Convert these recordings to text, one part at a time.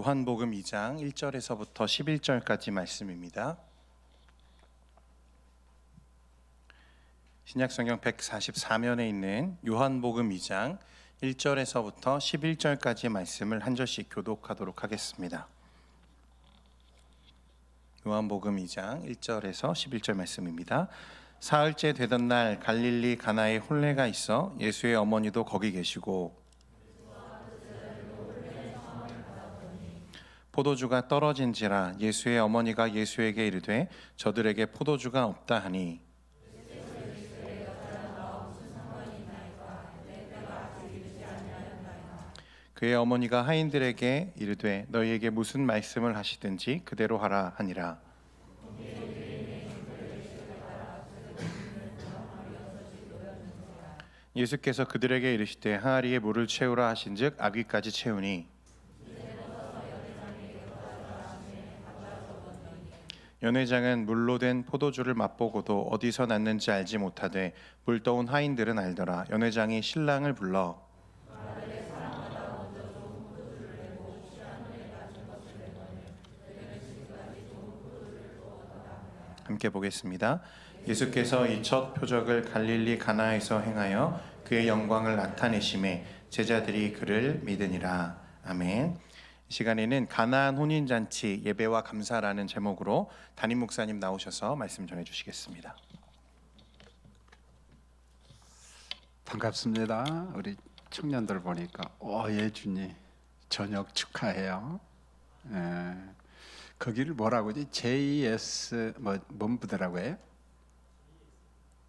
요한복음 2장 1절에서부터 11절까지 말씀입니다. 신약성경 144면에 있는 요한복음 2장 1절에서부터 11절까지 말씀을 한 절씩 교독하도록 하겠습니다. 요한복음 2장 1절에서 11절 말씀입니다. 사흘째 되던 날 갈릴리 가나에 혼례가 있어 예수의 어머니도 거기 계시고 포도주가 떨어진지라 예수의 어머니가 예수에게 이르되 저들에게 포도주가 없다 하니 그의 어머니가 하인들에게 이르되 너희에게 무슨 말씀을 하시든지 그대로 하라 하니라. 예수께서 그들에게 이르시되 항아리에 물을 채우라 하신즉 아귀까지 채우니 연회장은 물로 된 포도주를 맛보고도 어디서 났는지 알지 못하되 물 떠온 하인들은 알더라. 연회장이 신랑을 불러 함께 보겠습니다. 예수께서 이 첫 표적을 갈릴리 가나에서 행하여 그의 영광을 나타내심에 제자들이 그를 믿으니라. 아멘. 이 시간에는 가나안 혼인잔치 예배와 감사라는 제목으로 담임 목사님 나오셔서 말씀 전해주시겠습니다. 반갑습니다. 우리 청년들 보니까 예준이 저녁 축하해요. 거기를 뭐라고 하지? JS 뭔 부대라고 해요?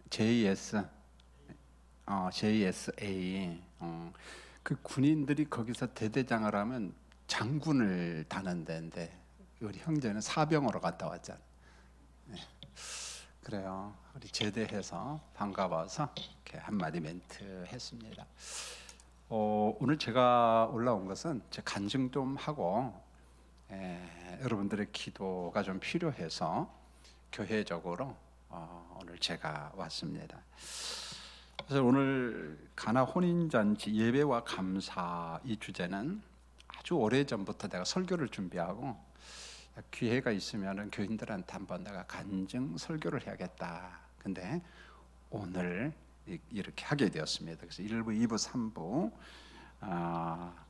JS JSA. 그 군인들이 거기서 대대장을 하면 장군을 다는 데인데 우리 형제는 사병으로 갔다 왔잖아. 그래요. 우리 제대해서 반가워서 이렇게 한마디 멘트 했습니다. 오늘 제가 올라온 것은 제 간증 좀 하고 여러분들의 기도가 좀 필요해서 교회적으로 오늘 제가 왔습니다. 그래서 오늘 가나 혼인잔치 예배와 감사 이 주제는 아주 오래전부터 내가 설교를 준비하고 기회가 있으면 교인들한테 한번 내가 간증 설교를 해야겠다. 근데 오늘 이렇게 하게 되었습니다. 그래서 1부, 2부, 3부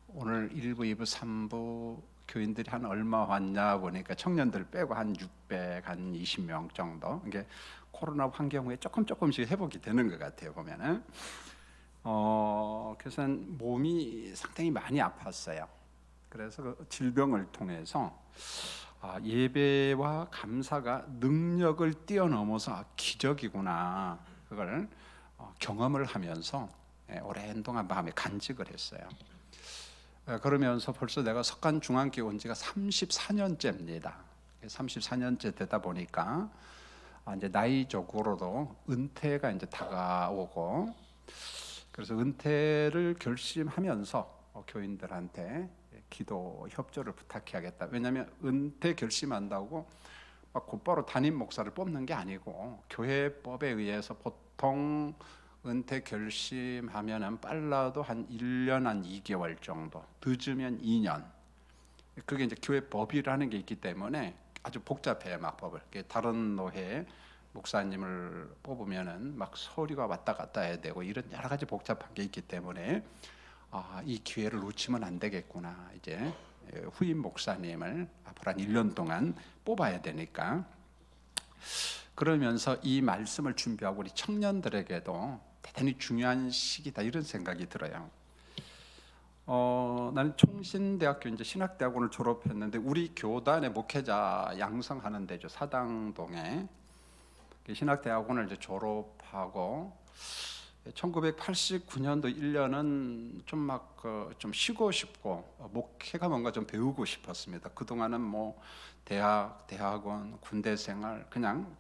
오늘 1부, 2부, 3부 교인들이 한 얼마 왔냐 보니까 청년들 빼고 한 620명 정도. 이게 코로나 환경 후에 조금씩 회복이 되는 것 같아요 보면은. 그래서 몸이 상당히 많이 아팠어요. 그래서 그 질병을 통해서 예배와 감사가 능력을 뛰어넘어서 기적이구나 그걸 경험을 하면서 오랜 동안 마음에 간직을 했어요. 그러면서 벌써 내가 석간 중앙교회 온 지가 34년째입니다. 34년째 되다 보니까 이제 나이적으로도 은퇴가 이제 다가오고, 그래서 은퇴를 결심하면서 교인들한테 기도 협조를 부탁해야겠다. 왜냐하면 은퇴 결심한다고 막 곧바로 담임 목사를 뽑는 게 아니고 교회법에 의해서 보통 은퇴 결심하면은 빨라도 한 1년 한 2개월 정도, 늦으면 2년. 그게 이제 교회법이라는 게 있기 때문에 아주 복잡해요, 막 법을. 다른 노회 목사님을 뽑으면은 막 서류가 왔다 갔다 해야 되고 이런 여러 가지 복잡한 게 있기 때문에 이 기회를 놓치면 안 되겠구나. 이제 후임 목사님을 앞으로 한 1년 동안 뽑아야 되니까. 그러면서 이 말씀을 준비하고 우리 청년들에게도 대단히 중요한 시기다 이런 생각이 들어요. 나는 총신대학교 이제 신학대학원을 졸업했는데 우리 교단의 목회자 양성하는 데죠, 사당동에. 신학대학원을 이제 졸업하고 1989년도 1년은 좀 쉬고 싶고 목회가 뭔가 좀 배우고 싶었습니다. 그동안은 뭐 대학원, 군대 생활 그냥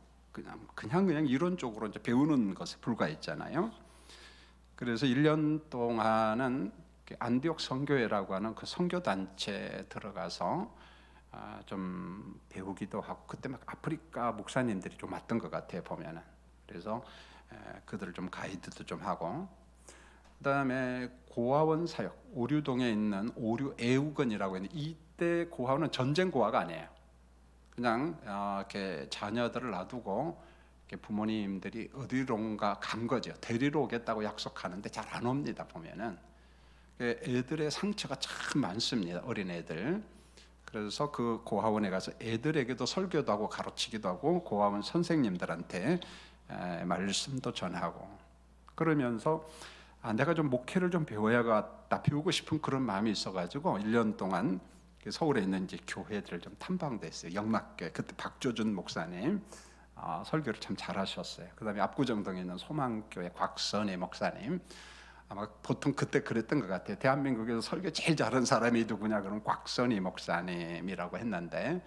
이론적으로 이제 배우는 것에 불과했잖아요. 그래서 1년 동안은 안디옥 선교회라고 하는 그 선교 단체에 들어가서 좀 배우기도 하고, 그때 막 아프리카 목사님들이 좀 왔던 것 같아요 보면은. 그래서 그들을 좀 가이드도 좀 하고, 그다음에 고아원 사역 오류동에 있는 오류 애우건이라고 있는데, 그때 고아원은 전쟁 고아가 아니에요. 그냥 이렇게 자녀들을 놔두고 이렇게 부모님들이 어디론가 간 거죠. 데리러 오겠다고 약속하는데 잘 안 옵니다. 보면은 애들의 상처가 참 많습니다. 어린 애들. 그래서 그 고아원에 가서 애들에게도 설교도 하고 가르치기도 하고 고아원 선생님들한테 말씀도 전하고 그러면서 내가 좀 목회를 좀 배워야겠다, 배우고 싶은 그런 마음이 있어가지고 1년 동안 서울에 있는 이제 교회들을 좀 탐방됐어요. 영락교회 그때 박조준 목사님 설교를 참 잘하셨어요. 그다음에 압구정동에 있는 소망교회 곽선희 목사님 아마 보통 그때 그랬던 것 같아요. 대한민국에서 설교 제일 잘하는 사람이 누구냐 그러면 곽선희 목사님이라고 했는데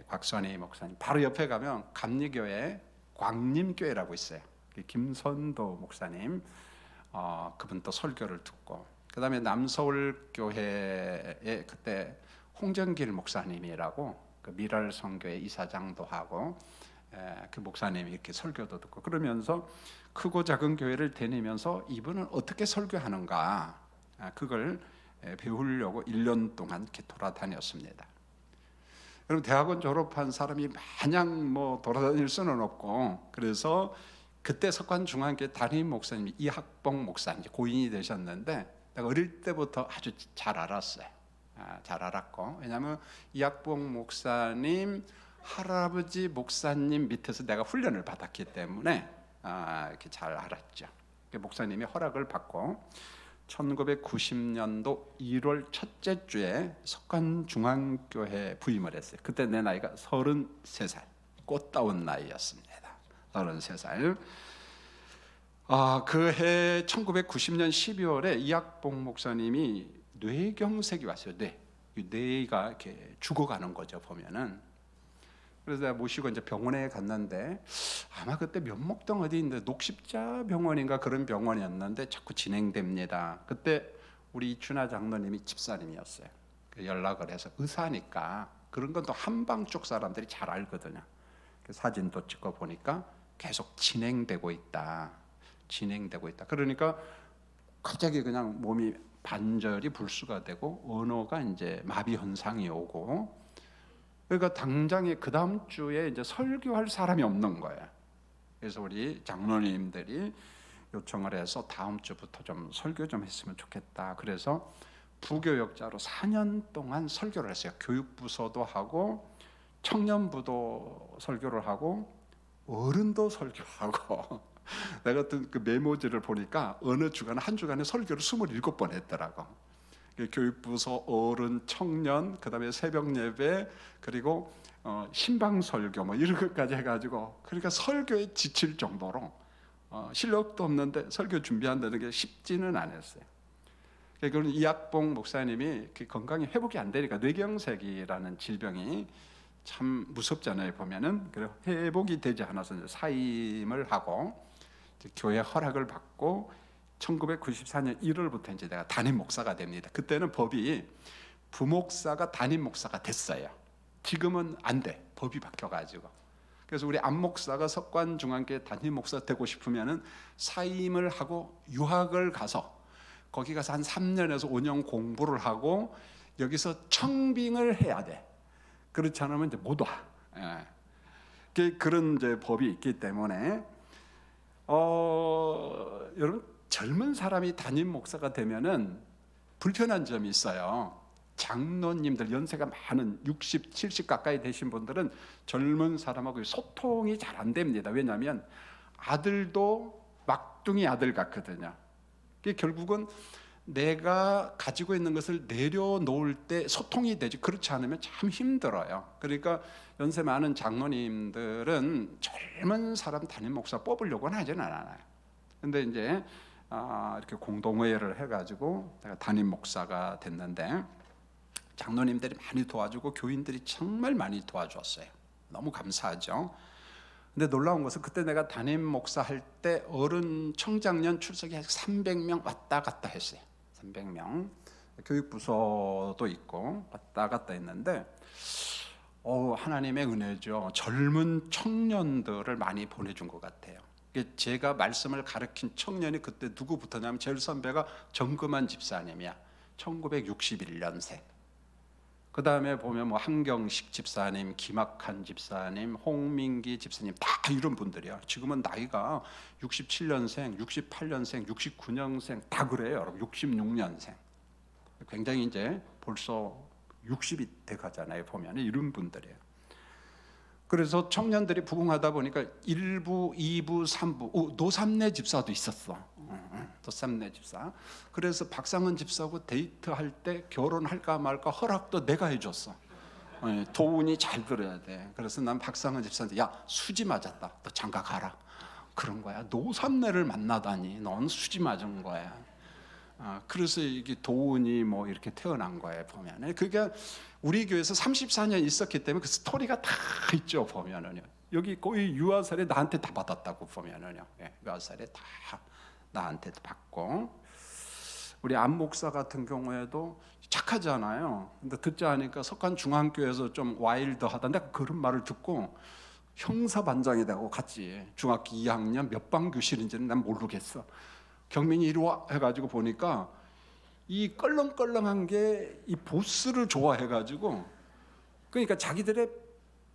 곽선희 목사님 바로 옆에 가면 감리교회 광림교회라고 있어요. 김선도 목사님 그분도 설교를 듣고 그다음에 남서울교회에 그때 홍정길 목사님이라고 그 미랄 선교회 이사장도 하고 그 목사님이 이렇게 설교도 듣고 그러면서 크고 작은 교회를 다니면서 이분은 어떻게 설교하는가 그걸 배우려고 1년 동안 이렇게 돌아다녔습니다. 여러분 대학원 졸업한 사람이 마냥 뭐 돌아다닐 수는 없고 그래서 그때 석관중앙교회 담임 목사님이 이학봉 목사님 고인이 되셨는데 내가 어릴 때부터 아주 잘 알았어요. 잘 알았고 왜냐하면 이학봉 목사님 할아버지 목사님 밑에서 내가 훈련을 받았기 때문에 이렇게 잘 알았죠. 목사님이 허락을 받고 1990년도 1월 첫째 주에 석관중앙교회 부임을 했어요. 그때 내 나이가 33살, 꽃다운 나이였습니다. 33살. 그 해 1990년 12월에 이학봉 목사님이 뇌경색이 왔어요. 뇌가 이렇게 죽어가는 거죠 보면은. 그래서 내가 모시고 이제 병원에 갔는데 아마 그때 면목동 어디 있는데 녹십자병원인가 그런 병원이었는데 자꾸 진행됩니다. 그때 우리 이춘하 장로님이 집사님이었어요. 연락을 해서 의사니까 그런 건 또 한방 쪽 사람들이 잘 알거든요. 사진도 찍어 보니까 계속 진행되고 있다. 그러니까 갑자기 그냥 몸이 반절이 불수가 되고 언어가 이제 마비 현상이 오고 그러니까 당장에 그 다음 주에 이제 설교할 사람이 없는 거예요. 그래서 우리 장로님들이 요청을 해서 다음 주부터 좀 설교 좀 했으면 좋겠다. 그래서 부교역자로 4년 동안 설교를 했어요. 교육부서도 하고 청년부도 설교를 하고 어른도 설교하고 내가 어떤 그 메모지를 보니까 어느 주간 한 주간에 설교를 27번 했더라고. 교육부서 어른 청년 그다음에 새벽 예배 그리고 신방 설교 뭐 이런 것까지 해가지고 그러니까 설교에 지칠 정도로 실력도 없는데 설교 준비한다는 게 쉽지는 않았어요. 그런 이학봉 목사님이 건강이 회복이 안 되니까 뇌경색이라는 질병이 참 무섭잖아요 보면은. 그래서 회복이 되지 않아서 이제 사임을 하고 이제 교회 허락을 받고 1994년 1월부터 이제 내가 담임 목사가 됩니다. 그때는 법이 부목사가 담임 목사가 됐어요. 지금은 안 돼. 법이 바뀌어가지고. 그래서 우리 안 목사가 석관중앙교회 담임 목사 되고 싶으면은 사임을 하고 유학을 가서 거기 가서 한 3년에서 5년 공부를 하고 여기서 청빙을 해야 돼. 그렇지 않으면 이제 못 와. 그런 이제 법이 있기 때문에 여러분 젊은 사람이 담임 목사가 되면은 불편한 점이 있어요. 장로님들 연세가 많은 60, 70 가까이 되신 분들은 젊은 사람하고 소통이 잘 안 됩니다. 왜냐하면 아들도 막둥이 아들 같거든요. 결국은 내가 가지고 있는 것을 내려놓을 때 소통이 되지 그렇지 않으면 참 힘들어요. 그러니까 연세 많은 장로님들은 젊은 사람 담임 목사 뽑으려고는 하지는 않아요. 근데 이제 이렇게 공동회의를 해가지고 내가 담임 목사가 됐는데 장로님들이 많이 도와주고 교인들이 정말 많이 도와줬어요. 너무 감사하죠. 근데 놀라운 것은 그때 내가 담임 목사 할 때 어른 청장년 출석이 한 300명 왔다 갔다 했어요. 300명. 교육부서도 있고 왔다 갔다 했는데 하나님의 은혜죠. 젊은 청년들을 많이 보내준 것 같아요. 제가 말씀을 가르친 청년이 그때 누구부터냐면 제일 선배가 정금환 집사님이야. 1961년생. 그 다음에 보면 뭐 한경식 집사님, 김학한 집사님, 홍민기 집사님 다 이런 분들이야. 지금은 나이가 67년생, 68년생, 69년생 다 그래요. 여러분 66년생. 굉장히 이제 벌써 60이 돼가잖아요. 보면 이런 분들이에요. 그래서 청년들이 부흥하다 보니까 1부, 2부, 3부 노삼내 집사도 있었어. 노삼내 집사. 그래서 박상은 집사하고 데이트할 때 결혼할까 말까 허락도 내가 해줬어. 도운이 잘 들어야 돼. 그래서 난 박상은 집사한테 야 수지 맞았다. 너 장가 가라. 그런 거야. 노삼내를 만나다니 넌 수지 맞은 거야. 그래서 이게 도운이 뭐 이렇게 태어난 거예요. 보면 그게 우리 교회에서 34년 있었기 때문에 그 스토리가 다 있죠. 보면은요. 여기 거의 유아살에 나한테 다 받았다고 보면은요. 유아살에 다 나한테 받고 우리 안 목사 같은 경우에도 착하잖아요. 근데 듣지 않으니까 석관 중앙교회에서 좀 와일드하다. 내가 그런 말을 듣고 형사반장이 되고 갔지. 중학교 2학년 몇 반 교실인지는 난 모르겠어. 경민이 이리 와 해가지고 보니까 이 껄렁껄렁한 게 이 보스를 좋아해가지고 그러니까 자기들의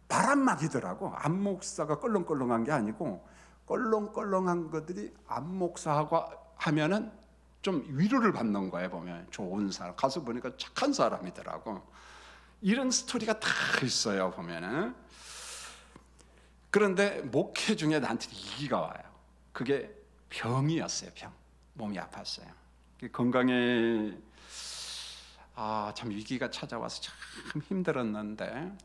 바람막이더라고. 안 목사가 껄렁껄렁한 게 아니고 껄렁껄렁한 것들이 안 목사하고 하면은 좀 위로를 받는 거예요. 보면 좋은 사람 가서 보니까 착한 사람이더라고. 이런 스토리가 다 있어요. 보면은. 그런데 목회 중에 나한테 위기가 와요. 그게 병이었어요. 병. 몸이 아팠어요. 건강에 참 위기가 찾아와서 참 힘들었는데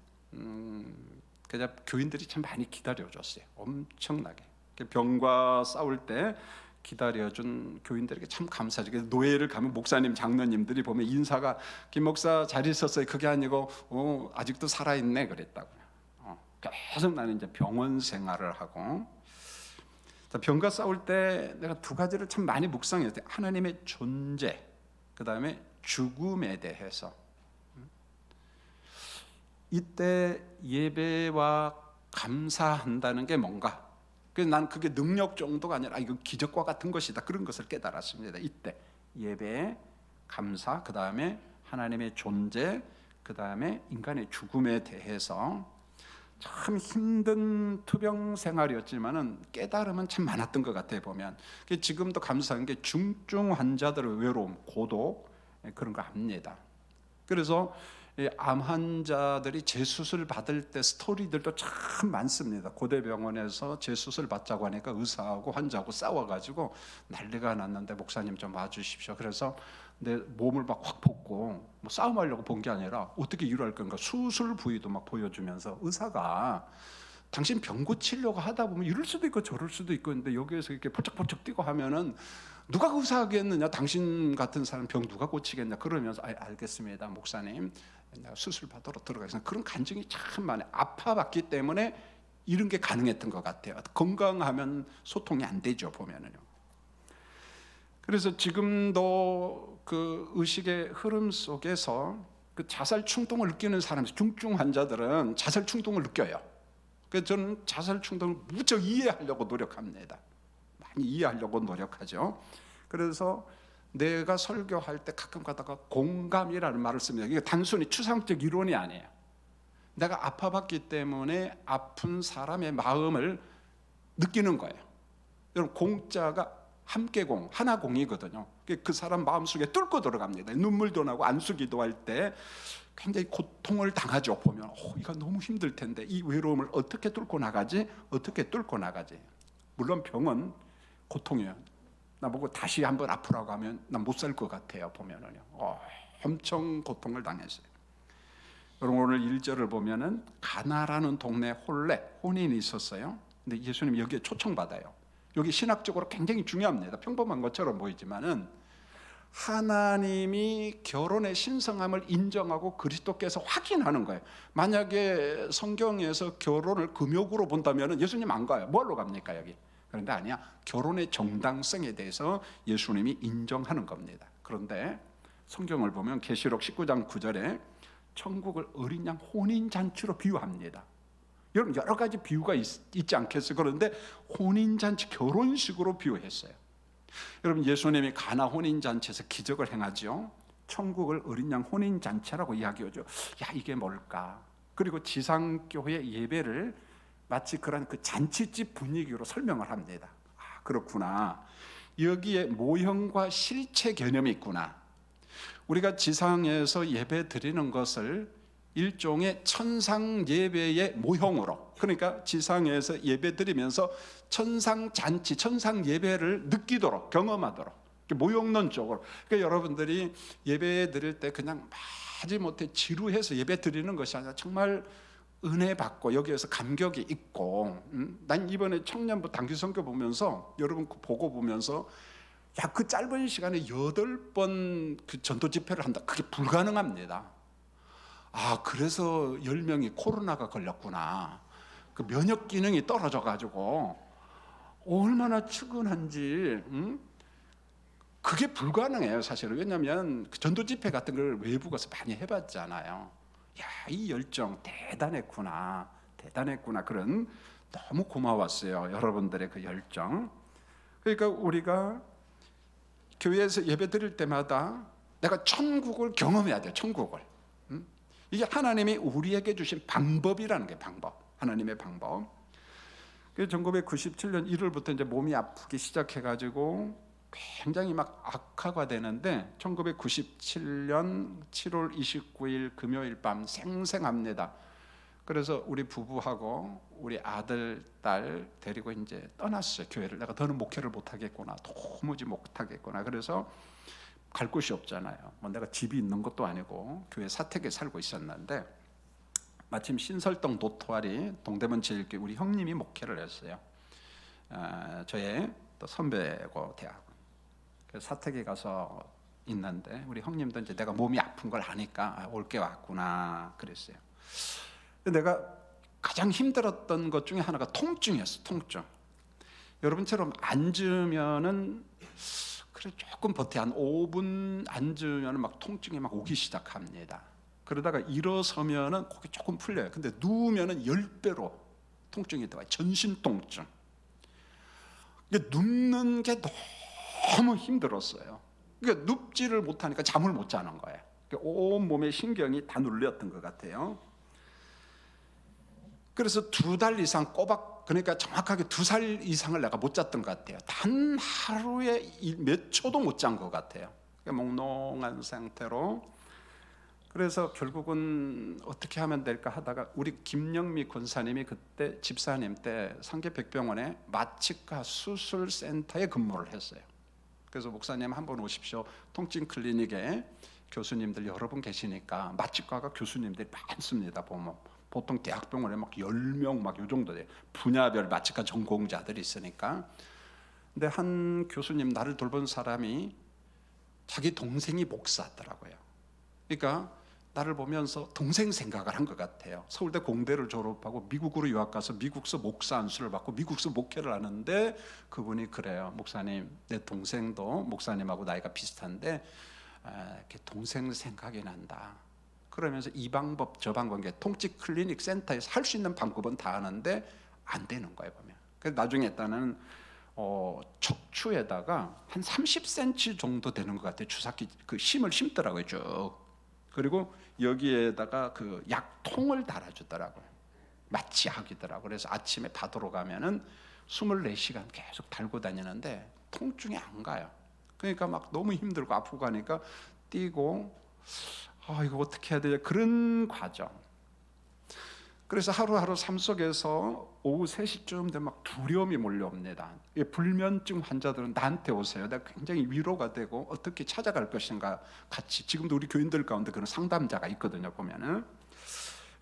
그냥 교인들이 참 많이 기다려줬어요. 엄청나게. 병과 싸울 때 기다려준 교인들에게 참 감사하죠. 노예를 가면 목사님, 장로님들이 보면 인사가 김 목사 잘 있었어요. 그게 아니고 아직도 살아있네 그랬다고요. 계속 나는 이제 병원 생활을 하고 병과 싸울 때 내가 두 가지를 참 많이 묵상했어요. 하나님의 존재, 그 다음에 죽음에 대해서. 이때 예배와 감사한다는 게 뭔가? 그래서 난 그게 능력 정도가 아니라 이거 기적과 같은 것이다. 그런 것을 깨달았습니다. 이때 예배, 감사, 그 다음에 하나님의 존재, 그 다음에 인간의 죽음에 대해서 참 힘든 투병 생활이었지만은 깨달음은 참 많았던 것 같아요. 보면 지금도 감사한 게 중증 환자들의 외로움, 고독 그런 거 압니다. 그래서 암 환자들이 재수술 받을 때 스토리들도 참 많습니다. 고대병원에서 재수술 받자고 하니까 의사하고 환자하고 싸워가지고 난리가 났는데 목사님 좀 와주십시오. 그래서 내 몸을 막 확 벗고 뭐 싸움하려고 본 게 아니라 어떻게 일할 건가 수술 부위도 막 보여주면서 의사가 당신 병 고치려고 하다 보면 이럴 수도 있고 저럴 수도 있고 근데 여기에서 이렇게 펄쩍펄쩍 뛰고 하면은 누가 의사하겠느냐 당신 같은 사람 병 누가 고치겠냐 그러면서 알겠습니다 목사님 내가 수술 받으러 들어가겠습니다. 그런 간증이 참 많아요. 아파봤기 때문에 이런 게 가능했던 것 같아요. 건강하면 소통이 안 되죠 보면은요. 그래서 지금도 그 의식의 흐름 속에서 그 자살 충동을 느끼는 사람, 중증 환자들은 자살 충동을 느껴요. 그래서 저는 자살 충동을 무척 이해하려고 노력합니다. 많이 이해하려고 노력하죠. 그래서 내가 설교할 때 가끔 가다가 공감이라는 말을 씁니다. 이게 단순히 추상적 이론이 아니에요. 내가 아파봤기 때문에 아픈 사람의 마음을 느끼는 거예요. 여러분 공자가 함께공, 하나공이거든요. 그 사람 마음속에 뚫고 들어갑니다. 눈물도 나고 안수기도 할 때 굉장히 고통을 당하죠. 보면 이거 너무 힘들 텐데 이 외로움을 어떻게 뚫고 나가지? 어떻게 뚫고 나가지? 물론 병은 고통이에요. 나보고 다시 한번 아프라고 하면 난 못 살 것 같아요. 보면은요. 엄청 고통을 당했어요. 여러분 오늘 1절을 보면은 가나라는 동네 혼인이 있었어요. 근데 예수님 여기에 초청받아요. 여기 신학적으로 굉장히 중요합니다. 평범한 것처럼 보이지만은 하나님이 결혼의 신성함을 인정하고 그리스도께서 확인하는 거예요. 만약에 성경에서 결혼을 금욕으로 본다면 예수님 안 가요. 뭐하러 갑니까 여기? 그런데 아니야. 결혼의 정당성에 대해서 예수님이 인정하는 겁니다. 그런데 성경을 보면 계시록 19장 9절에 천국을 어린 양 혼인잔치로 비유합니다. 여러분 여러 가지 비유가 있지 않겠어요? 그런데 혼인잔치 결혼식으로 비유했어요. 여러분 예수님이 가나 혼인잔치에서 기적을 행하죠. 천국을 어린 양 혼인 잔치라고 이야기하죠. 야, 이게 뭘까? 그리고 지상교회 예배를 마치 그런 그 잔치집 분위기로 설명을 합니다. 아, 그렇구나. 여기에 모형과 실체 개념이 있구나. 우리가 지상에서 예배 드리는 것을 일종의 천상 예배의 모형으로, 그러니까 지상에서 예배 드리면서 천상 잔치, 천상 예배를 느끼도록, 경험하도록 모형론적으로. 그러니까 여러분들이 예배 드릴 때 그냥 마지못해 지루해서 예배 드리는 것이 아니라 정말 은혜 받고 여기에서 감격이 있고, 난 이번에 청년부 단기 선교 보면서 여러분 보고 보면서 야, 그 짧은 시간에 8번 그 전도 집회를 한다. 그게 불가능합니다. 아, 그래서 10명이 코로나가 걸렸구나. 그 면역 기능이 떨어져 가지고 얼마나 측은한지. 그게 불가능해요, 사실은. 왜냐하면 그 전도 집회 같은 걸 외부 가서 많이 해봤잖아요. 야, 이 열정 대단했구나, 대단했구나. 그런 너무 고마웠어요, 여러분들의 그 열정. 그러니까 우리가 교회에서 예배 드릴 때마다 내가 천국을 경험해야 돼요. 천국을. 이게 하나님이 우리에게 주신 방법이라는 게 방법. 하나님의 방법. 1997년 1월부터 이제 몸이 아프기 시작해가지고 굉장히 막 악화가 되는데 1997년 7월 29일 금요일 밤 생생합니다. 그래서 우리 부부하고 우리 아들, 딸 데리고 이제 떠났어요, 교회를. 내가 더는 목회를 못 하겠구나, 도무지 못 하겠구나. 그래서 갈 곳이 없잖아요. 뭐 내가 집이 있는 것도 아니고 교회 사택에 살고 있었는데 마침 신설동 노토알이 동대문 제일교회 우리 형님이 목회를 했어요. 저의 또 선배고 대학. 그래서 사택에 가서 있는데 우리 형님도 이제 내가 몸이 아픈 걸 아니까 올 게 왔구나 그랬어요. 내가 가장 힘들었던 것 중에 하나가 통증이었어. 통증. 여러분처럼 앉으면은 그래 조금 버텨 한 5분 앉으면 막 통증이 막 오기 시작합니다. 그러다가 일어서면은 그게 조금 풀려요. 근데 누우면은 10배로 통증이 들어와요. 전신 통증. 눕는 게 너무 힘들었어요. 그러니까 눕지를 못하니까 잠을 못 자는 거예요. 온 몸의 신경이 다 눌렸던 것 같아요. 그래서 2달 이상 꼬박, 그러니까 정확하게 2살 이상을 내가 못 잤던 것 같아요. 단 하루에 몇 초도 못 잔 것 같아요. 몽롱한 상태로. 그래서 결국은 어떻게 하면 될까 하다가 우리 김영미 권사님이 그때 집사님 때 상계백병원에 마취과 수술센터에 근무를 했어요. 그래서 목사님 한번 오십시오. 통증 클리닉에 교수님들 여러 분 계시니까 마취과가 교수님들이 많습니다. 보면 보통 대학병원에 막 10명 막 요 정도 돼요. 분야별 마취과 전공자들이 있으니까. 근데 한 교수님, 나를 돌본 사람이 자기 동생이 목사더라고요. 그러니까 나를 보면서 동생 생각을 한 것 같아요. 서울대 공대를 졸업하고 미국으로 유학 가서 미국서 목사 안수를 받고 미국서 목회를 하는데 그분이 그래요. 목사님, 내 동생도 목사님하고 나이가 비슷한데 이렇게 동생 생각이 난다. 그러면서 이 방법 저 방법, 통증 클리닉 센터에서 할 수 있는 방법은 다 하는데 안 되는 거예요, 보면. 그래서 나중에 일단은 척추에다가 한 30cm 정도 되는 것 같아요. 주사기 그 심을 심더라고요, 쭉. 그리고 여기에다가 그 약통을 달아주더라고요. 마취약이더라고요. 그래서 아침에 받으러 가면은 24시간 계속 달고 다니는데 통증이 안 가요. 그러니까 막 너무 힘들고 아프고 하니까 뛰고, 이거 어떻게 해야 되냐, 그런 과정. 그래서 하루하루 삶 속에서 오후 3시쯤 되면 막 두려움이 몰려옵니다. 불면증 환자들은 나한테 오세요. 내가 굉장히 위로가 되고 어떻게 찾아갈 것인가 같이. 지금도 우리 교인들 가운데 그런 상담자가 있거든요. 보면은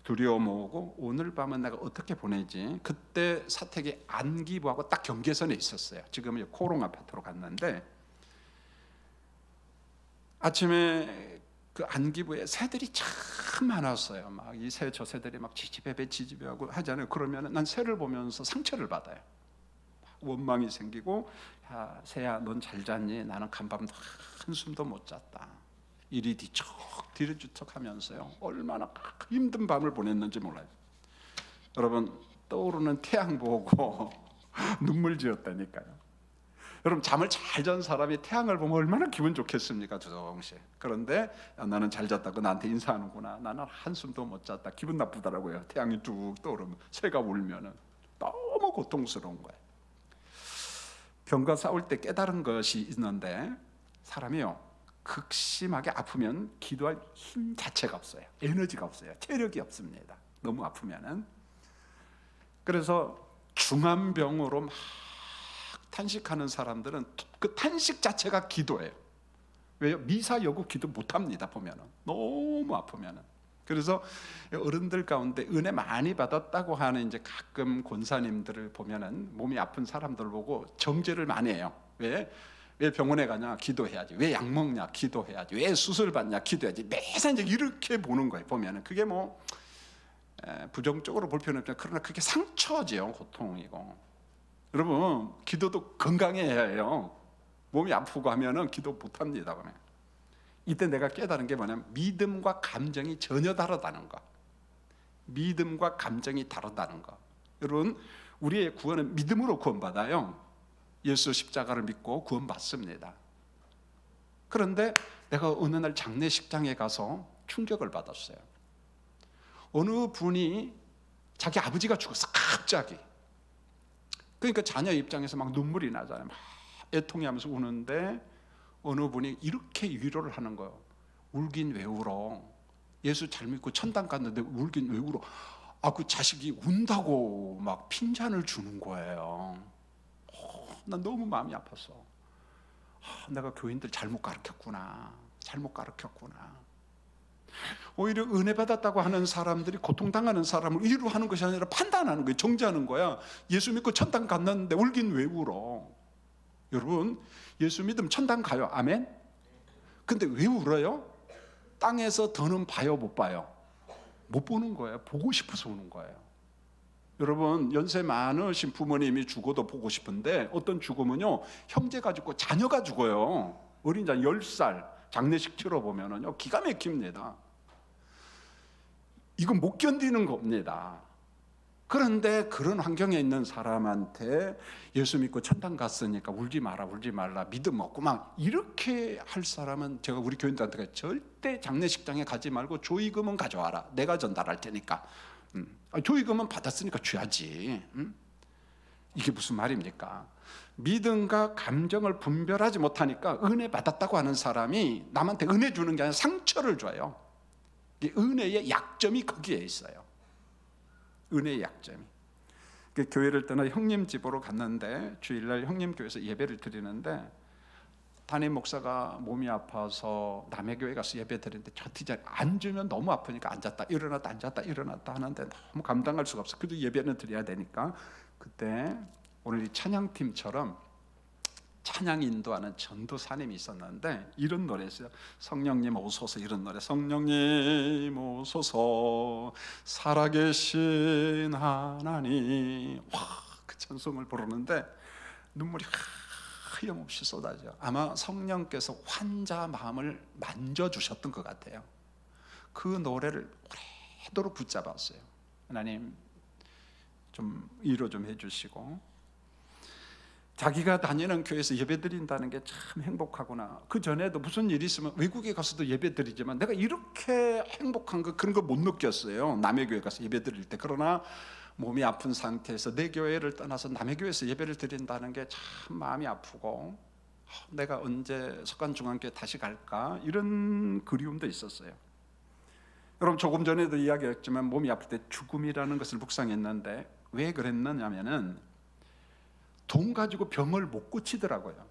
두려움 오고 오늘 밤은 내가 어떻게 보내지. 그때 사택이 안기부하고 딱 경계선에 있었어요. 지금은 코롱 아파트로 갔는데 아침에 그 안기부에 새들이 참 많았어요. 막 이 새 저 새들이 막 지지배하고 하잖아요. 그러면 난 새를 보면서 상처를 받아요. 원망이 생기고, 야 새야 넌 잘 잤니? 나는 간밤 한숨도 못 잤다. 이리 뒤척 뒤를 뒤척하면서요. 얼마나 힘든 밤을 보냈는지 몰라요. 여러분, 떠오르는 태양 보고 눈물 지었다니까요. 여러분 잠을 잘 잔 사람이 태양을 보면 얼마나 기분 좋겠습니까? 조정씨. 그런데 나는 잘 잤다고 나한테 인사하는구나. 나는 한숨도 못 잤다. 기분 나쁘더라고요. 태양이 뚝 떠오르면, 새가 울면은 너무 고통스러운 거예요. 병과 싸울 때 깨달은 것이 있는데, 사람이요 극심하게 아프면 기도할 힘 자체가 없어요. 에너지가 없어요. 체력이 없습니다. 너무 아프면은. 그래서 중환병으로 막 탄식하는 사람들은 그 탄식 자체가 기도예요. 왜요? 미사 여구 기도 못합니다. 보면은 너무 아프면은. 그래서 어른들 가운데 은혜 많이 받았다고 하는 이제 가끔 권사님들을 보면은 몸이 아픈 사람들 보고 정죄를 많이 해요. 왜 병원에 가냐? 기도해야지. 왜 약 먹냐? 기도해야지. 왜 수술 받냐? 기도해야지. 매사 이제 이렇게 보는 거예요. 보면은 그게 뭐 부정적으로 볼 필요는 없지만, 그러나 그게 상처지요. 고통이고. 여러분 기도도 건강해야 해요. 몸이 아프고 하면은 기도 못합니다. 보면. 이때 내가 깨달은 게 뭐냐면, 믿음과 감정이 전혀 다르다는 거. 믿음과 감정이 다르다는 거. 여러분 우리의 구원은 믿음으로 구원받아요. 예수 십자가를 믿고 구원받습니다. 그런데 내가 어느 날 장례식장에 가서 충격을 받았어요. 어느 분이 자기 아버지가 죽었어. 갑자기. 그러니까 자녀 입장에서 막 눈물이 나잖아요. 막 애통해하면서 우는데 어느 분이 이렇게 위로를 하는 거예요. 울긴 왜 울어? 예수 잘 믿고 천당 갔는데 울긴 왜 울어? 그 자식이 운다고 막 핀잔을 주는 거예요. 난 너무 마음이 아팠어. 내가 교인들 잘못 가르쳤구나. 오히려 은혜 받았다고 하는 사람들이 고통당하는 사람을 위로하는 것이 아니라 판단하는 거예요. 정죄하는 거야. 예수 믿고 천당 갔는데 울긴 왜 울어? 여러분 예수 믿으면 천당 가요. 아멘? 근데 왜 울어요? 땅에서 더는 봐요, 못 봐요? 못 보는 거예요. 보고 싶어서 우는 거예요. 여러분 연세 많으신 부모님이 죽어도 보고 싶은데, 어떤 죽으면요 형제가 죽고 자녀가 죽어요. 어린 자녀 10살 장례식 치러보면요 기가 막힙니다. 이건 못 견디는 겁니다. 그런데 그런 환경에 있는 사람한테 예수 믿고 천당 갔으니까 울지 말라, 믿음 없고 막 이렇게 할 사람은, 제가 우리 교인들한테 절대 장례식장에 가지 말고 조의금은 가져와라. 내가 전달할 테니까. 조의금은 받았으니까 줘야지. 이게 무슨 말입니까? 믿음과 감정을 분별하지 못하니까 은혜 받았다고 하는 사람이 남한테 은혜 주는 게 아니라 상처를 줘요. 은혜의 약점이 거기에 있어요. 은혜의 약점이. 교회를 떠나 형님 집으로 갔는데, 주일날 형님 교회에서 예배를 드리는데, 담임 목사가 몸이 아파서 남의 교회 가서 예배 드리는데, 저 뒤에 앉으면 너무 아프니까 앉았다 일어났다 앉았다 일어났다 하는데 너무 감당할 수가 없어. 그래도 예배는 드려야 되니까. 그때 오늘 이 찬양팀처럼 찬양 인도하는 전도사님이 있었는데 이런 노래였어요. 성령님 오소서, 이런 노래. 성령님 오소서 살아계신 하나님. 그 찬송을 부르는데 눈물이 하염없이 쏟아져. 아마 성령께서 환자 마음을 만져주셨던 것 같아요. 그 노래를 오래도록 붙잡았어요. 하나님 좀 위로 좀 해주시고, 자기가 다니는 교회에서 예배 드린다는 게 참 행복하구나. 그 전에도 무슨 일이 있으면 외국에 가서도 예배 드리지만 내가 이렇게 행복한 거, 그런 거 못 느꼈어요. 남의 교회 가서 예배 드릴 때. 그러나 몸이 아픈 상태에서 내 교회를 떠나서 남의 교회에서 예배를 드린다는 게 참 마음이 아프고, 내가 언제 석관중앙교회 다시 갈까, 이런 그리움도 있었어요. 여러분 조금 전에도 이야기했지만 몸이 아플 때 죽음이라는 것을 묵상했는데, 왜 그랬느냐면은 돈 가지고 병을 못 고치더라고요.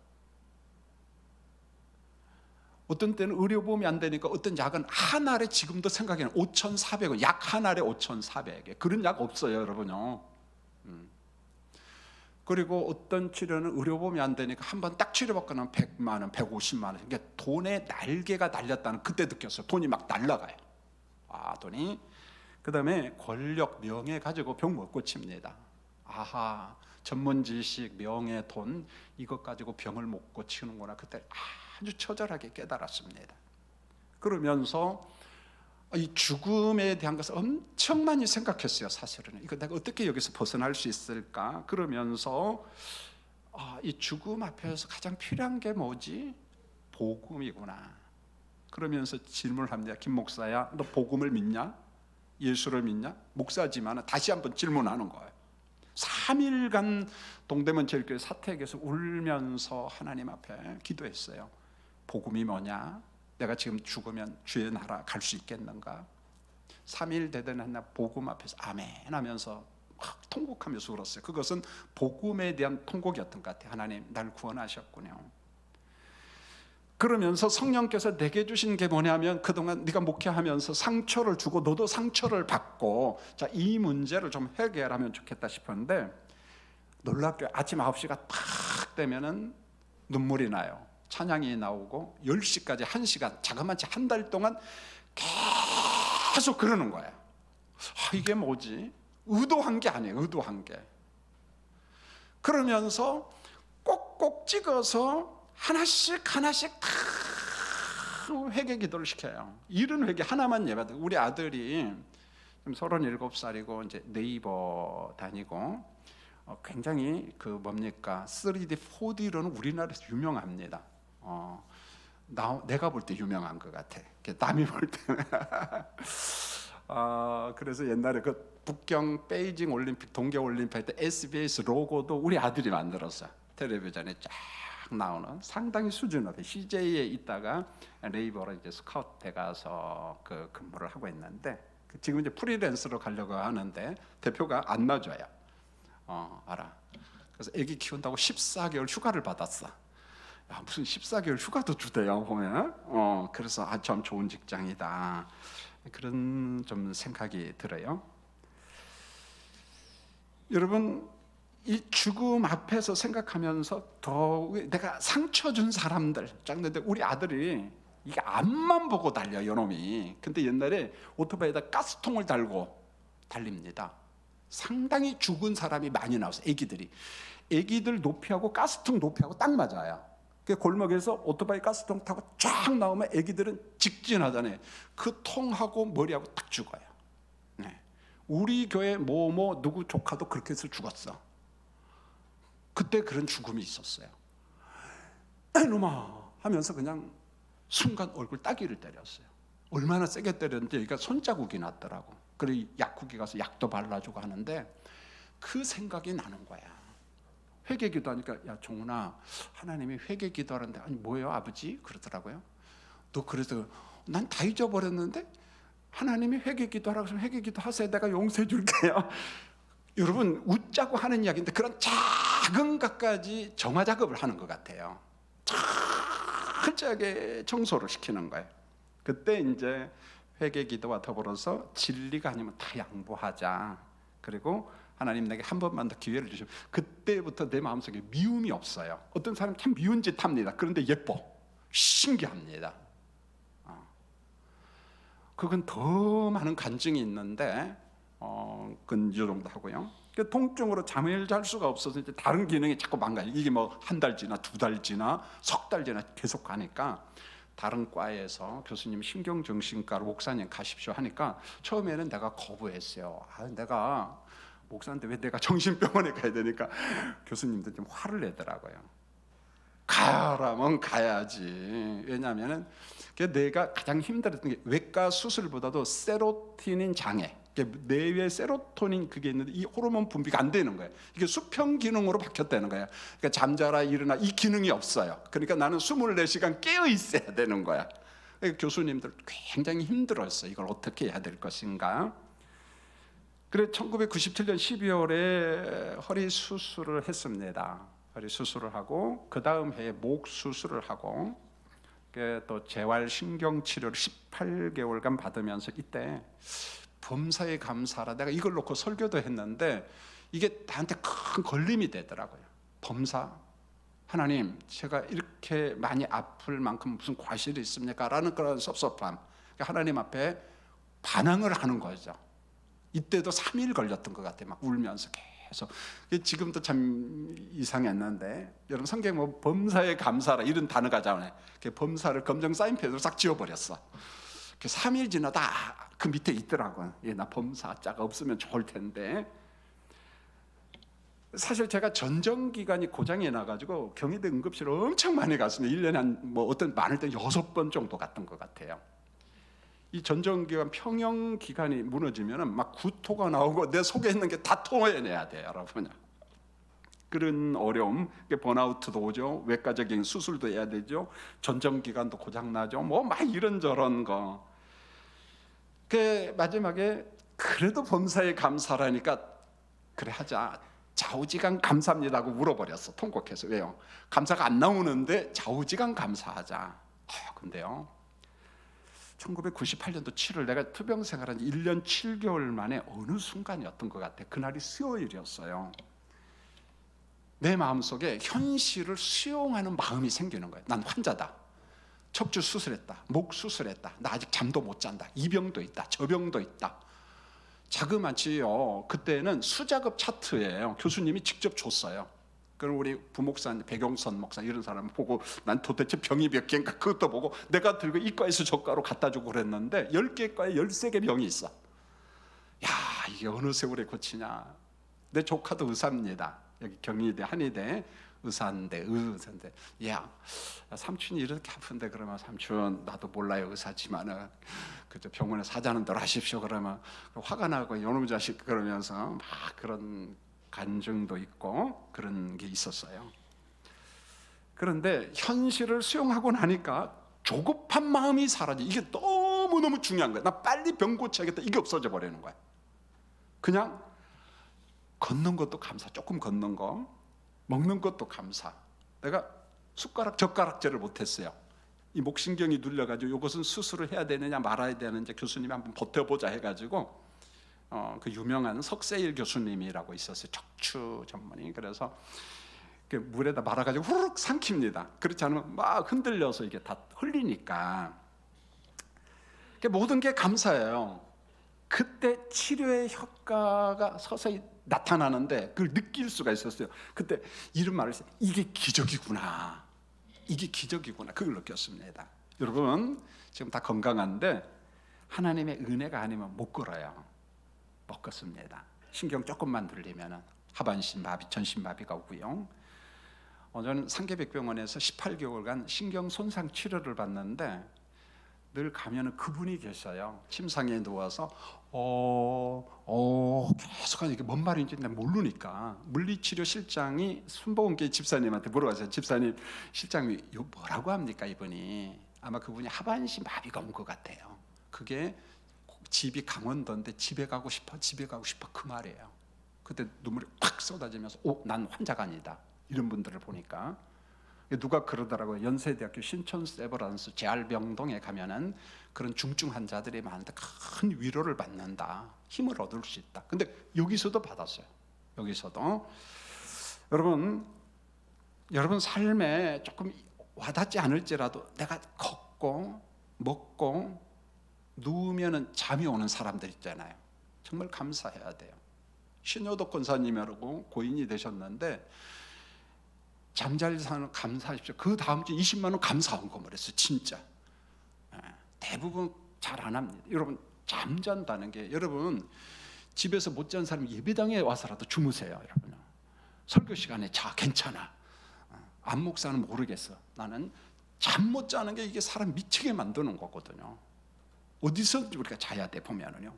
어떤 때는 의료보험이 안 되니까 어떤 약은 한 알에 지금도 생각에는 5,400원, 약 한 알에 5,400원. 그런 약 없어요, 여러분요. 그리고 어떤 치료는 의료보험이 안 되니까 한 번 딱 치료받고 나면 100만 원, 150만 원. 그러니까 돈의 날개가 날렸다는, 그때 느꼈어요. 돈이 막 날아가요. 돈이. 그다음에 권력, 명예 가지고 병 못 고칩니다. 전문 지식, 명예, 돈, 이것 가지고 병을 못 고치는구나. 그때 아주 처절하게 깨달았습니다. 그러면서 이 죽음에 대한 것을 엄청 많이 생각했어요. 사실은 이거 내가 어떻게 여기서 벗어날 수 있을까? 그러면서 이 죽음 앞에서 가장 필요한 게 뭐지? 복음이구나. 그러면서 질문을 합니다. 김 목사야, 너 복음을 믿냐? 예수를 믿냐? 목사지만 다시 한번 질문하는 거예요. 3일간 동대문 제일교회 사택에서 울면서 하나님 앞에 기도했어요. 복음이 뭐냐? 내가 지금 죽으면 주의 나라 갈 수 있겠는가? 3일 되던 날 복음 앞에서 아멘 하면서 막 통곡하면서 울었어요. 그것은 복음에 대한 통곡이었던 것 같아요. 하나님 날 구원하셨군요. 그러면서 성령께서 내게 주신 게 뭐냐면, 그동안 네가 목회하면서 상처를 주고 너도 상처를 받고, 자, 이 문제를 좀 해결하면 좋겠다 싶었는데, 놀랍게 아침 9시가 탁 되면은 눈물이 나요. 찬양이 나오고 10시까지 1시간, 자그마치 한 달 동안 계속 그러는 거예요. 이게 뭐지? 의도한 게 아니에요. 의도한 게. 그러면서 꼭꼭 찍어서 하나씩 다 회개 기도를 시켜요. 이런 회개 하나만 예배도. 우리 아들이 37살이고 이제 네이버 다니고 굉장히 그 뭡니까 3D, 4D로는 우리나라에서 유명합니다. 내가 볼 때 유명한 것 같아. 남이 볼 때는. 그래서 옛날에 그 북경 베이징 올림픽, 동계 올림픽 할 때 SBS 로고도 우리 아들이 만들었어. 텔레비전에 쫙 나오는 상당히 수준 높은 CJ에 있다가 네이버로 이제 스카우트 돼 가서 그 근무를 하고 있는데, 지금 이제 프리랜서로 가려고 하는데 대표가 안 놔줘요. 알아. 그래서 아기 키운다고 14개월 휴가를 받았어. 야, 무슨 14개월 휴가도 주대요 보면. 그래서 참 좋은 직장이다, 그런 좀 생각이 들어요. 여러분, 이 죽음 앞에서 생각하면서 더 내가 상처 준 사람들 짱는데, 우리 아들이 이게 앞만 보고 달려 요놈이. 근데 옛날에 오토바이에다 가스통을 달고 달립니다. 상당히 죽은 사람이 많이 나왔어요. 애기들 높이하고 가스통 높이하고 딱 맞아요. 그 골목에서 오토바이 가스통 타고 쫙 나오면 애기들은 직진하잖아요. 그 통하고 머리하고 딱 죽어요. 네. 우리 교회 뭐뭐 누구 조카도 그렇게 해서 죽었어. 그때 그런 죽음이 있었어요. 이놈아 하면서 그냥 순간 얼굴 따귀를 때렸어요. 얼마나 세게 때렸는지 여기가 손자국이 났더라고. 그래 약국에 가서 약도 발라주고 하는데 그 생각이 나는 거야. 회개 기도하니까, 야 종훈아, 하나님이 회개 기도하는데, 아니 뭐예요 아버지? 그러더라고요. 너 그래서 난 다 잊어버렸는데 하나님이 회개 기도하라고 하시면 회개 기도하세요. 내가 용서해 줄게요. 여러분, 웃자고 하는 이야기인데 그런 작은 것까지 정화 작업을 하는 것 같아요. 철저하게 청소를 시키는 거예요. 그때 이제 회개 기도와 더불어서 진리가 아니면 다 양보하자. 그리고 하나님 내게 한 번만 더 기회를 주시면, 그때부터 내 마음속에 미움이 없어요. 어떤 사람 참 미운 짓 합니다. 그런데 예뻐, 신기합니다. 그건 더 많은 간증이 있는데 그건 이 정도 하고요. 통증으로 잠을 잘 수가 없어서 이제 다른 기능이 자꾸 망가요. 이게 뭐 한 달 지나 2달 지나 석 달 지나 계속 가니까 다른 과에서 교수님 신경정신과로 목사님 가십시오 하니까 처음에는 내가 거부했어요. 내가 목사인데 왜 내가 정신병원에 가야 되니까 교수님들 좀 화를 내더라고요. 가라면 가야지. 왜냐하면 내가 가장 힘들었던 게 외과 수술보다도 세로토닌 장애, 뇌에 세로토닌 그게 있는데 이 호르몬 분비가 안 되는 거예요. 이게 수평 기능으로 바뀌었다는 거예요. 그러니까 잠자라 일어나 이 기능이 없어요. 그러니까 나는 24시간 깨어 있어야 되는 거야. 그러니까 교수님들 굉장히 힘들었어요. 이걸 어떻게 해야 될 것인가. 그래 1997년 12월에 허리 수술을 했습니다. 허리 수술을 하고 그 다음 해에 목 수술을 하고 또 재활 신경 치료를 18개월간 받으면서 이때 범사에 감사하라, 내가 이걸 놓고 설교도 했는데 이게 나한테 큰 걸림이 되더라고요. 범사, 하나님 제가 이렇게 많이 아플 만큼 무슨 과실이 있습니까? 라는 그런 섭섭함. 하나님 앞에 반항을 하는 거죠. 이때도 3일 걸렸던 것 같아요. 막 울면서 계속. 지금도 참 이상했는데, 여러분 성경 뭐 범사에 감사라 이런 단어가 나오네. 범사를 검정 사인펜으로 싹 지워버렸어. 3일 지나다 그 밑에 있더라고요. 나 범사 자가 없으면 좋을 텐데. 사실 제가 전정 기간이 고장이 나가지고 경희대 응급실 엄청 많이 갔습니다. 1년에 한 어떤 많을 때 6번 정도 갔던 것 같아요. 이 전정 기간 평형 기간이 무너지면은 막 구토가 나오고 내 속에 있는 게 다 토해내야 돼요, 여러분. 그런 어려움, 번아웃도 오죠. 외과적인 수술도 해야 되죠. 전정 기간도 고장 나죠. 막 이런저런 거. 그 마지막에 그래도 범사에 감사라니까 그래 하자. 좌우지간 감사합니다고 물어버렸어. 통곡해서. 왜요? 감사가 안 나오는데 좌우지간 감사하자. 근데요, 1998년도 7월 내가 투병 생활한 지 1년 7개월 만에 어느 순간이었던 것 같아. 그날이 수요일이었어요. 내 마음속에 현실을 수용하는 마음이 생기는 거예요. 난 환자다. 척추 수술했다. 목 수술했다. 나 아직 잠도 못 잔다. 이 병도 있다. 저 병도 있다. 자그마치요. 그때는 수작업 차트예요. 교수님이 직접 줬어요. 그럼 우리 부목사 백용선 목사 이런 사람 보고 난 도대체 병이 몇 개인가 그것도 보고 내가 들고 이과에서 저과로 갖다 주고 그랬는데 10개 과에 13개 병이 있어. 야, 이게 어느 세월에 고치냐. 내 조카도 의사입니다. 여기 경희대 한의대 의사인데 야, 삼촌이 이렇게 아픈데 그러면 삼촌 나도 몰라요 의사지만은 그저 병원에 사자는 대로 하십시오. 그러면 화가 나고 요놈 자식 그러면서 막 그런 간증도 있고 그런 게 있었어요. 그런데 현실을 수용하고 나니까 조급한 마음이 사라지. 이게 너무너무 중요한 거야. 나 빨리 병 고쳐야겠다. 이게 없어져 버리는 거야. 그냥 걷는 것도 감사. 조금 걷는 거, 먹는 것도 감사. 내가 숟가락 젓가락질을 못했어요. 이 목신경이 눌려가지고 이것은 수술을 해야 되느냐 말아야 되는지 교수님이 한번 버텨보자 해가지고 그 유명한 석세일 교수님이라고 있었어요. 척추 전문의. 그래서 물에다 말아가지고 후루룩 삼킵니다. 그렇지 않으면 막 흔들려서 이게 다 흘리니까 모든 게 감사해요. 그때 치료의 효과가 서서히 나타나는데 그걸 느낄 수가 있었어요. 그때 이런 말을 했어요. 이게 기적이구나. 이게 기적이구나. 그걸 느꼈습니다. 여러분 지금 다 건강한데 하나님의 은혜가 아니면 못 걸어요. 못 걷습니다. 신경 조금만 들리면 하반신마비, 전신마비가 오고요. 저는 상계백병원에서 18개월간 신경 손상 치료를 받는데 늘 가면은 그분이 계셔요. 침상에 누워서 계속 하니까 뭔 말인지 내가 모르니까 물리치료 실장이 순복음교회 집사님한테 물어봤어요. 집사님, 실장이 뭐라고 합니까 이분이? 아마 그분이 하반신 마비가 온 것 같아요. 그게 집이 강원도인데 집에 가고 싶어 그 말이에요. 그때 눈물이 팍 쏟아지면서 난 환자가 아니다. 이런 분들을 보니까 누가 그러더라고요. 연세대학교 신촌 세브란스 재활병동에 가면은 그런 중증 환자들이 많은데 큰 위로를 받는다. 힘을 얻을 수 있다. 근데 여기서도 받았어요. 여기서도 여러분 삶에 조금 와닿지 않을지라도 내가 걷고 먹고 누우면은 잠이 오는 사람들 있잖아요. 정말 감사해야 돼요. 신효덕 권사님이라고 고인이 되셨는데 잠잘 사는 감사하십시오. 그 다음 주 20만 원 감사한 거 말했어요. 진짜 대부분 잘 안 합니다. 여러분 잠잔다는 게 여러분 집에서 못 잔 사람 예배당에 와서라도 주무세요. 여러분 설교 시간에 자 괜찮아. 안 목사는 모르겠어. 나는 잠 못 자는 게 이게 사람 미치게 만드는 거거든요. 어디서든지 우리가 자야 돼 보면은요.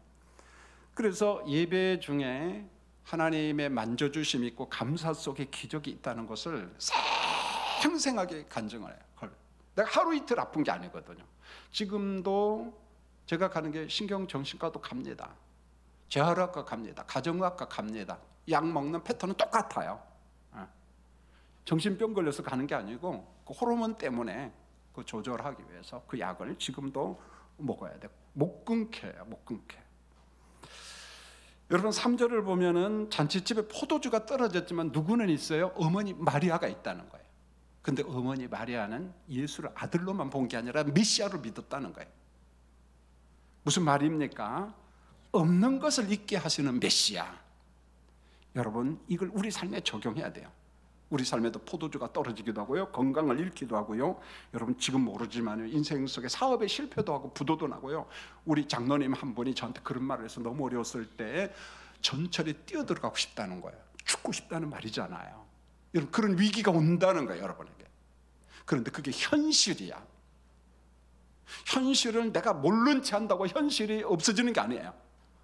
그래서 예배 중에 하나님의 만져주심 있고 감사 속에 기적이 있다는 것을 생생하게 간증을 해요. 내가 하루 이틀 아픈 게 아니거든요. 지금도 제가 가는 게 신경정신과도 갑니다. 재활학과 갑니다. 가정의학과 갑니다. 약 먹는 패턴은 똑같아요. 정신병 걸려서 가는 게 아니고 그 호르몬 때문에 그 조절하기 위해서 그 약을 지금도 먹어야 돼요. 못 끊겨요. 못 끊겨. 여러분 3절을 보면은 잔치집에 포도주가 떨어졌지만 누구는 있어요? 어머니 마리아가 있다는 거예요. 근데 어머니 마리아는 예수를 아들로만 본 게 아니라 메시아로 믿었다는 거예요. 무슨 말입니까? 없는 것을 있게 하시는 메시아. 여러분 이걸 우리 삶에 적용해야 돼요. 우리 삶에도 포도주가 떨어지기도 하고요. 건강을 잃기도 하고요. 여러분 지금 모르지만 인생 속에 사업에 실패도 하고 부도도 나고요. 우리 장로님 한 분이 저한테 그런 말을 해서 너무 어려웠을 때 전철에 뛰어들어가고 싶다는 거예요. 죽고 싶다는 말이잖아요. 여러분, 그런 위기가 온다는 거예요, 여러분에게. 그런데 그게 현실이야. 현실을 내가 모른 체 한다고 현실이 없어지는 게 아니에요.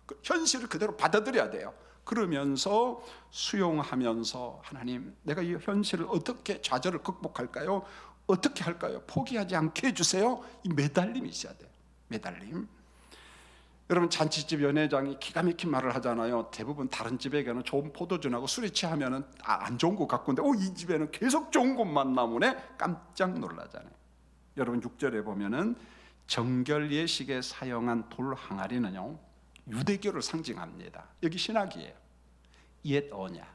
그 현실을 그대로 받아들여야 돼요. 그러면서 수용하면서, 하나님, 내가 이 현실을 어떻게, 좌절을 극복할까요? 어떻게 할까요? 포기하지 않게 해주세요. 이 매달림이 있어야 돼요. 매달림. 여러분, 잔치집 연회장이 기가 막힌 말을 하잖아요. 대부분 다른 집에게는 좋은 포도주나고 술이 취하면은 안 좋은 것 같고, 근데 이 집에는 계속 좋은 것만 나오네. 깜짝 놀라잖아요. 여러분, 6절에 보면은 정결 예식에 사용한 돌 항아리는요, 유대교를 상징합니다. 여기 신학이에요. 옛 언약.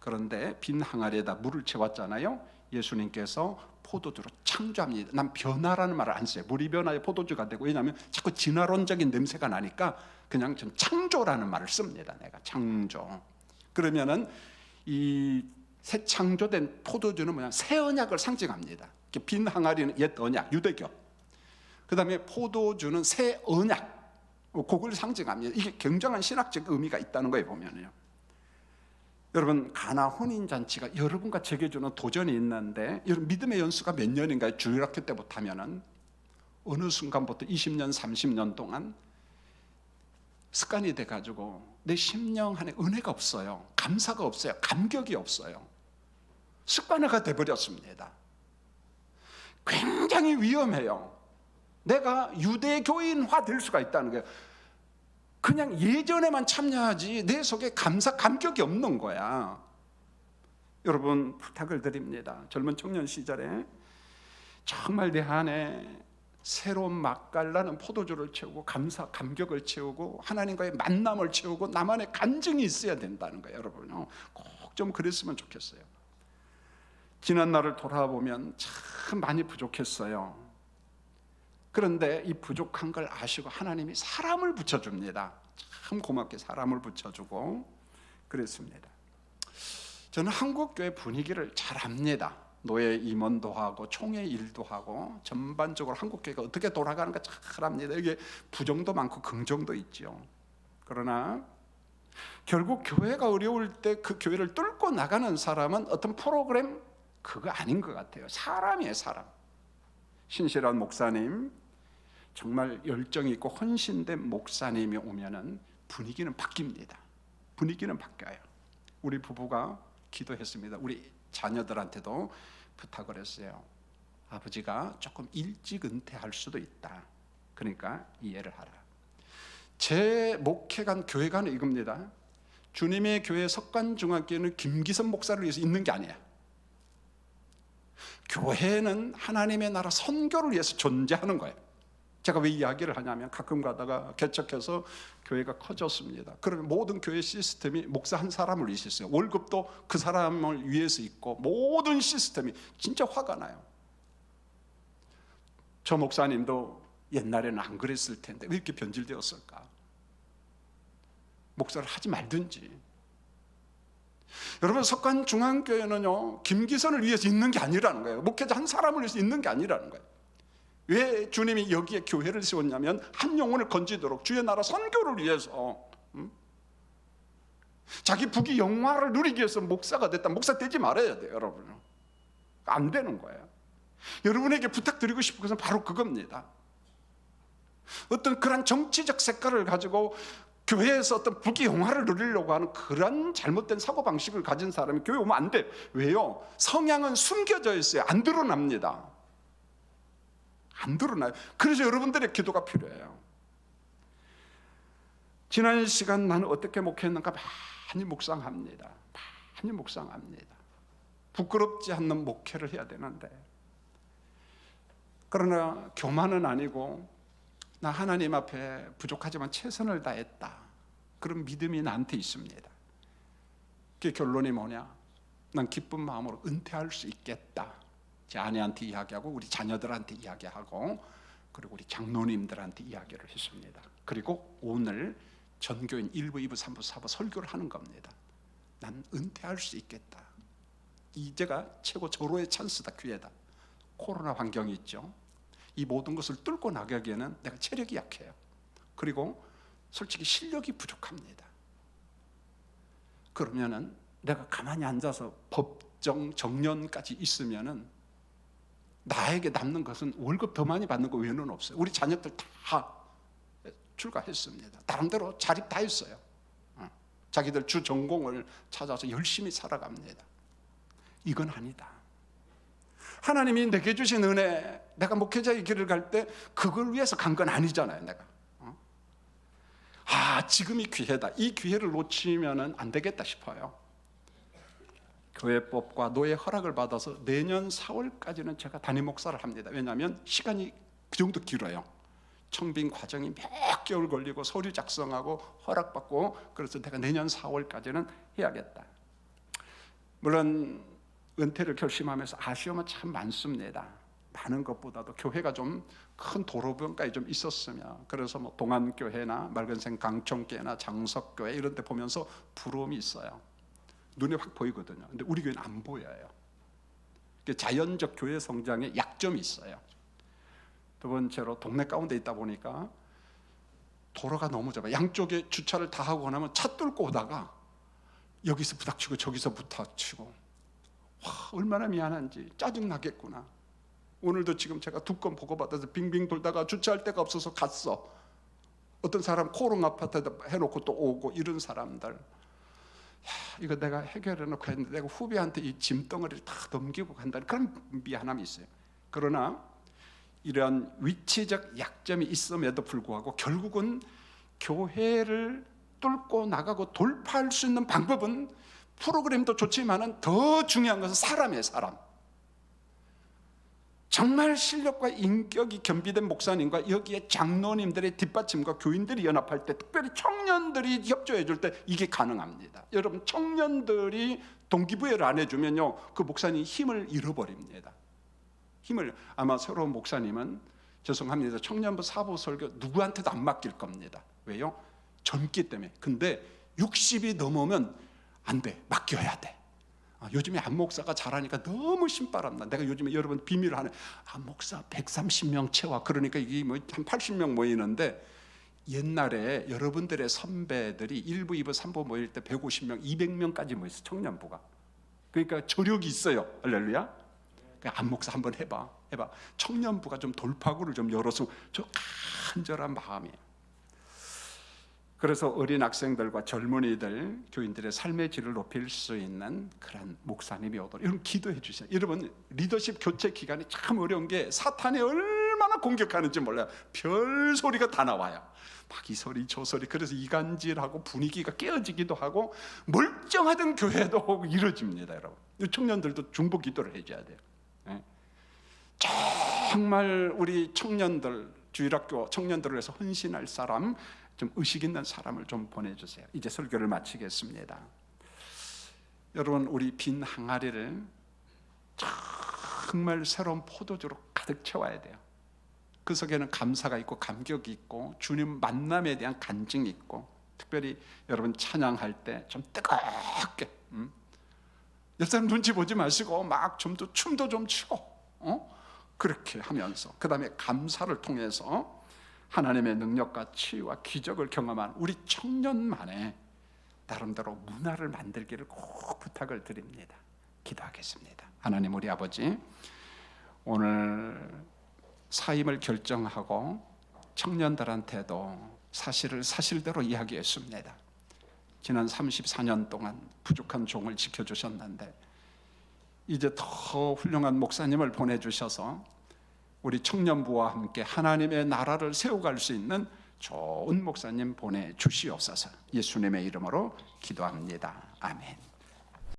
그런데 빈 항아리에다 물을 채웠잖아요. 예수님께서 포도주로 창조합니다. 난 변화라는 말을 안 써요. 물이 변화에 포도주가 되고, 왜냐하면 자꾸 진화론적인 냄새가 나니까 그냥 좀 창조라는 말을 씁니다. 내가 창조. 그러면은 이 새 창조된 포도주는 뭐냐? 새 언약을 상징합니다. 빈 항아리는 옛 언약, 유대교. 그 다음에 포도주는 새 언약, 그걸 상징합니다. 이게 굉장한 신학적 의미가 있다는 거예요, 보면요. 여러분, 가나 혼인잔치가 여러분과 제게 주는 도전이 있는데, 여러분, 믿음의 연수가 몇 년인가요? 주일학교 때부터 하면은 어느 순간부터 20년, 30년 동안 습관이 돼가지고 내 심령 안에 은혜가 없어요. 감사가 없어요. 감격이 없어요. 습관화가 돼버렸습니다. 굉장히 위험해요. 내가 유대교인화 될 수가 있다는 거예요. 그냥 예전에만 참여하지 내 속에 감사, 감격이 없는 거야. 여러분, 부탁을 드립니다. 젊은 청년 시절에 정말 내 안에 새로운 맛깔나는 포도주를 채우고 감사, 감격을 채우고 하나님과의 만남을 채우고 나만의 간증이 있어야 된다는 거예요. 여러분, 꼭 좀 그랬으면 좋겠어요. 지난 날을 돌아보면 참 많이 부족했어요. 그런데 이 부족한 걸 아시고 하나님이 사람을 붙여줍니다. 참 고맙게 사람을 붙여주고 그랬습니다. 저는 한국교회 분위기를 잘 압니다. 노예 임원도 하고 총회 일도 하고 전반적으로 한국교회가 어떻게 돌아가는가 잘 압니다. 이게 부정도 많고 긍정도 있죠. 그러나 결국 교회가 어려울 때 그 교회를 뚫고 나가는 사람은 어떤 프로그램 그거 아닌 것 같아요. 사람이에요, 사람. 신실한 목사님, 정말 열정이 있고 헌신된 목사님이 오면은 분위기는 바뀝니다. 분위기는 바뀌어요. 우리 부부가 기도했습니다. 우리 자녀들한테도 부탁을 했어요. 아버지가 조금 일찍 은퇴할 수도 있다. 그러니까 이해를 하라. 제 목회관 교회관은 이겁니다. 주님의 교회 석관중학교는 김기선 목사를 위해서 있는 게 아니에요. 교회는 하나님의 나라 선교를 위해서 존재하는 거예요. 제가 왜 이야기를 하냐면 가끔 가다가 개척해서 교회가 커졌습니다. 그러면 모든 교회 시스템이 목사 한 사람을 위해서 있어요. 월급도 그 사람을 위해서 있고 모든 시스템이 진짜 화가 나요. 저 목사님도 옛날에는 안 그랬을 텐데 왜 이렇게 변질되었을까? 목사를 하지 말든지. 여러분, 석관중앙교회는요, 김기선을 위해서 있는 게 아니라는 거예요. 목회자 한 사람을 위해서 있는 게 아니라는 거예요. 왜 주님이 여기에 교회를 세웠냐면 한 영혼을 건지도록 주의 나라 선교를 위해서, 자기 부귀 영화를 누리기 위해서 목사가 됐다. 목사 되지 말아야 돼요, 여러분. 안 되는 거예요. 여러분에게 부탁드리고 싶은 것은 바로 그겁니다. 어떤 그런 정치적 색깔을 가지고 교회에서 어떤 부귀 영화를 누리려고 하는 그런 잘못된 사고방식을 가진 사람이 교회 오면 안 돼. 왜요? 성향은 숨겨져 있어요. 안 드러납니다. 안 드러나요. 그래서 여러분들의 기도가 필요해요. 지난 시간 나는 어떻게 목회했는가 많이 묵상합니다. 많이 묵상합니다. 부끄럽지 않는 목회를 해야 되는데, 그러나 교만은 아니고 나 하나님 앞에 부족하지만 최선을 다했다. 그런 믿음이 나한테 있습니다. 그 결론이 뭐냐? 난 기쁜 마음으로 은퇴할 수 있겠다. 제 아내한테 이야기하고 우리 자녀들한테 이야기하고 그리고 우리 장로님들한테 이야기를 했습니다. 그리고 오늘 전교인 1부, 2부, 3부, 4부 설교를 하는 겁니다. 난 은퇴할 수 있겠다. 이제가 최고 절호의 찬스다, 기회다. 코로나 환경이 있죠. 이 모든 것을 뚫고 나가기에는 내가 체력이 약해요. 그리고 솔직히 실력이 부족합니다. 그러면은 내가 가만히 앉아서 법정 정년까지 있으면은 나에게 남는 것은 월급 더 많이 받는 거 외에는 없어요. 우리 자녀들 다 출가했습니다. 나름대로 자립 다 했어요. 자기들 주 전공을 찾아서 열심히 살아갑니다. 이건 아니다. 하나님이 내게 주신 은혜, 내가 목회자의 길을 갈 때 그걸 위해서 간 건 아니잖아요. 내가 지금이 기회다. 이 기회를 놓치면 안 되겠다 싶어요. 교회법과 노예 허락을 받아서 내년 4월까지는 제가 담임 목사를 합니다. 왜냐하면 시간이 그 정도 길어요. 청빙 과정이 몇 개월 걸리고 서류 작성하고 허락받고, 그래서 내가 내년 4월까지는 해야겠다. 물론 은퇴를 결심하면서 아쉬움은 참 많습니다. 많은 것보다도 교회가 좀 큰 도로변가에 좀 있었으면, 그래서 뭐 동안교회나 맑은생 강촌교회나 장석교회 이런 데 보면서 부러움이 있어요. 눈에 확 보이거든요. 근데 우리 교회는 안 보여요. 자연적 교회 성장에 약점이 있어요. 두 번째로 동네 가운데 있다 보니까 도로가 너무 좁아요. 양쪽에 주차를 다 하고 나면 차 뚫고 오다가 여기서 부닥치고 저기서 부닥치고, 와, 얼마나 미안한지 짜증나겠구나. 오늘도 지금 제가 2건 보고받아서 빙빙 돌다가 주차할 데가 없어서 갔어. 어떤 사람 코롱 아파트에 해놓고 또 오고, 이런 사람들, 이거 내가 해결해놓고 했는데 내가 후배한테 이 짐덩어리를 다 넘기고 간다는 그런 미안함이 있어요. 그러나 이러한 위치적 약점이 있음에도 불구하고 결국은 교회를 뚫고 나가고 돌파할 수 있는 방법은, 프로그램도 좋지만은 더 중요한 것은 사람이에요. 사람. 정말 실력과 인격이 겸비된 목사님과 여기에 장로님들의 뒷받침과 교인들이 연합할 때, 특별히 청년들이 협조해 줄 때 이게 가능합니다. 여러분, 청년들이 동기부여를 안 해주면요, 그 목사님 힘을 잃어버립니다. 힘을, 아마 새로운 목사님은 죄송합니다, 청년부 사부 설교 누구한테도 안 맡길 겁니다. 왜요? 젊기 때문에. 근데 60이 넘으면 안 돼, 맡겨야 돼. 요즘에 안 목사가 잘하니까 너무 신바람나. 내가 요즘에 여러분 비밀을 하네. 안 목사 130명 채워. 그러니까 이게 뭐 한 80명 모이는데, 옛날에 여러분들의 선배들이 1부, 2부, 3부 모일 때 150명, 200명까지 모였어, 청년부가. 그러니까 저력이 있어요. 할렐루야. 안 목사 한번 해봐. 청년부가 좀 돌파구를 좀 열어서, 저 간절한 마음이에요. 그래서 어린 학생들과 젊은이들, 교인들의 삶의 질을 높일 수 있는 그런 목사님이 오도록 여러분 기도해 주세요. 여러분, 리더십 교체 기간이 참 어려운 게 사탄이 얼마나 공격하는지 몰라요. 별 소리가 다 나와요. 막 이 소리 저 소리. 그래서 이간질하고 분위기가 깨어지기도 하고, 멀쩡하던 교회도 이루어집니다. 여러분, 청년들도 중보 기도를 해줘야 돼요. 정말 우리 청년들, 주일학교 청년들을 위해서 헌신할 사람, 좀 의식 있는 사람을 좀 보내주세요. 이제 설교를 마치겠습니다. 여러분, 우리 빈 항아리를 정말 새로운 포도주로 가득 채워야 돼요. 그 속에는 감사가 있고 감격이 있고 주님 만남에 대한 간증이 있고, 특별히 여러분 찬양할 때 좀 뜨겁게, 옆 사람 눈치 보지 마시고 막 춤도 좀 추고, 그렇게 하면서, 그 다음에 감사를 통해서 하나님의 능력과 치유와 기적을 경험한 우리 청년만의 나름대로 문화를 만들기를 꼭 부탁을 드립니다. 기도하겠습니다. 하나님, 우리 아버지, 오늘 사임을 결정하고 청년들한테도 사실을 사실대로 이야기했습니다. 지난 34년 동안 부족한 종을 지켜주셨는데, 이제 더 훌륭한 목사님을 보내주셔서 우리 청년부와 함께 하나님의 나라를 세워갈 수 있는 좋은 목사님 보내주시옵소서. 예수님의 이름으로 기도합니다. 아멘.